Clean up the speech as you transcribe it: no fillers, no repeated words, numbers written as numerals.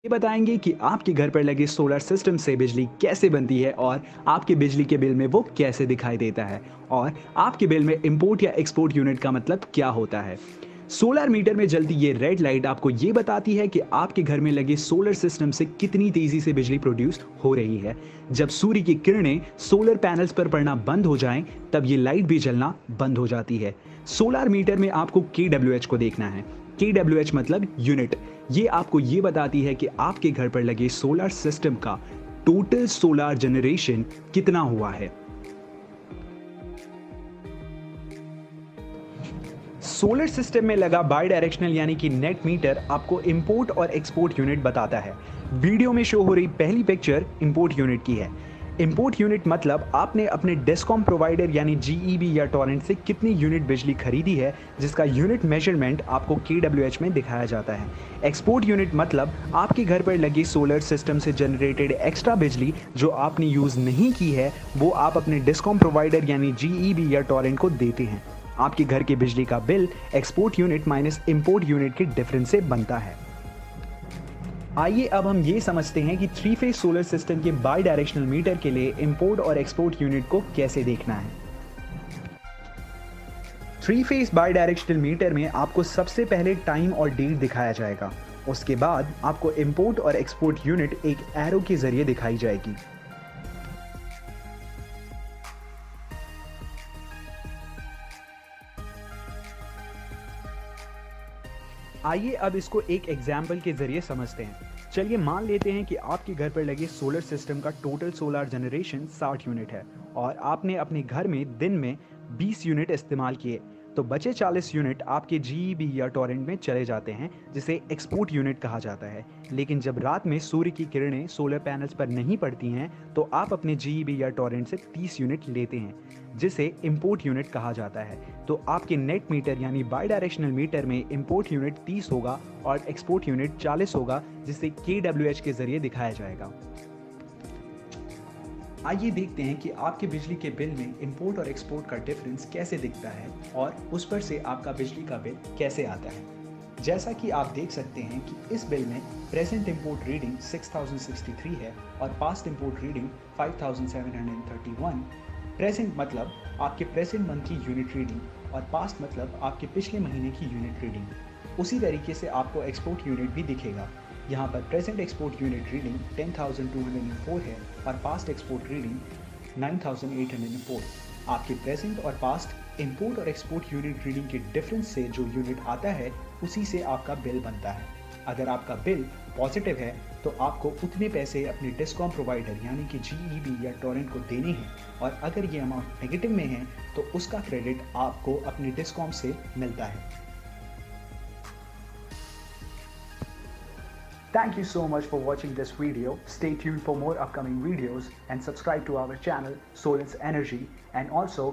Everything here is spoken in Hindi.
ये बताएंगे कि आपके घर पर लगे सोलर सिस्टम से बिजली कैसे बनती है और आपके बिजली के बिल में वो कैसे दिखाई देता है और आपके बिल में इंपोर्ट या एक्सपोर्ट यूनिट का मतलब क्या होता है। सोलर मीटर में जलती ये रेड लाइट आपको ये बताती है कि आपके घर में लगे सोलर सिस्टम से कितनी तेजी से बिजली प्रोड्यूस हो रही है। जब सूर्य की किरणें सोलर पैनल्स पर पड़ना बंद हो जाएं, तब ये लाइट भी जलना बंद हो जाती है। सोलर मीटर में आपको KWH को देखना है। KWH मतलब यूनिट। ये आपको ये बताती है कि आपके घर पर लगे सोलर सिस्टम का टोटल सोलर जनरेशन कितना हुआ है। सोलर सिस्टम में लगा बाई डायरेक्शनल यानी कि नेट मीटर आपको इंपोर्ट और एक्सपोर्ट यूनिट बताता है। वीडियो में शो हो रही पहली पिक्चर इंपोर्ट यूनिट की है। इंपोर्ट यूनिट मतलब आपने अपने डिस्कॉम प्रोवाइडर यानी GEB या टॉरेंट से कितनी यूनिट बिजली खरीदी है, जिसका यूनिट मेजरमेंट आपको KWH में दिखाया जाता है। एक्सपोर्ट यूनिट मतलब आपके घर पर लगी सोलर सिस्टम से जनरेटेड एक्स्ट्रा बिजली जो आपने यूज़ नहीं की है, वो आप अपने डिस्कॉम प्रोवाइडर यानी GEB या टॉरेंट को देते हैं। आपके घर के बिजली का bill export unit minus import unit के डिफरेंस से बनता है। आइए अब हम ये समझते हैं कि 3 फेज सोलर सिस्टम के बाई डायरेक्शनल मीटर के लिए इंपोर्ट और एक्सपोर्ट यूनिट को कैसे देखना है। 3 फेज बाई डायरेक्शनल मीटर में आपको सबसे पहले टाइम और डेट दिखाया जाएगा। उसके बाद आपको इंपोर्ट और एक्सपोर्ट यूनिट एक एरो के जरिए दिखाई जाएगी। आइए अब इसको एक एग्जाम्पल के जरिए समझते हैं। चलिए मान लेते हैं कि आपके घर पर लगे सोलर सिस्टम का टोटल सोलर जनरेशन 60 यूनिट है और आपने अपने घर में दिन में 20 यूनिट इस्तेमाल किए, तो बचे 40 यूनिट आपके GEB या टॉरेंट में चले जाते हैं, जिसे एक्सपोर्ट यूनिट कहा जाता है। लेकिन जब रात में सूर्य की किरणें सोलर पैनल्स पर नहीं पड़ती हैं, तो आप अपने GEB या टॉरेंट से 30 यूनिट लेते हैं, जिसे इंपोर्ट यूनिट कहा जाता है। तो आपके नेट मीटर यानी बाई डायरेक्शनल मीटर में इंपोर्ट यूनिट 30 होगा और एक्सपोर्ट यूनिट 40 होगा, जिसे KWH के जरिए दिखाया जाएगा। आइए देखते हैं कि आपके बिजली के बिल में इंपोर्ट और एक्सपोर्ट का डिफरेंस कैसे दिखता है और उस पर से आपका बिजली का बिल कैसे आता है। जैसा कि आप देख सकते हैं कि इस बिल में प्रेजेंट इंपोर्ट रीडिंग 6063 है और पास्ट इंपोर्ट रीडिंग 5731। प्रेजेंट मतलब आपके प्रेजेंट मंथ की यूनिट रीडिंग और पास्ट मतलब आपके पिछले महीने की यूनिट रीडिंग। उसी तरीके से आपको एक्सपोर्ट यूनिट भी दिखेगा। यहाँ पर प्रेजेंट एक्सपोर्ट यूनिट रीडिंग 10,204 है और पास्ट एक्सपोर्ट रीडिंग 9,804। आपके प्रेजेंट और पास्ट इंपोर्ट और एक्सपोर्ट यूनिट रीडिंग के डिफरेंस से जो यूनिट आता है, उसी से आपका बिल बनता है। अगर आपका बिल पॉजिटिव है तो आपको उतने पैसे अपने डिस्कॉम प्रोवाइडर यानी कि GEB या टॉरेंट को देने हैं, और अगर ये अमाउंट नेगेटिव में है तो उसका क्रेडिट आपको अपने डिस्कॉम से मिलता है। Thank you so much for watching this video. Stay tuned for more upcoming videos and subscribe to our channel Solence Energy, and also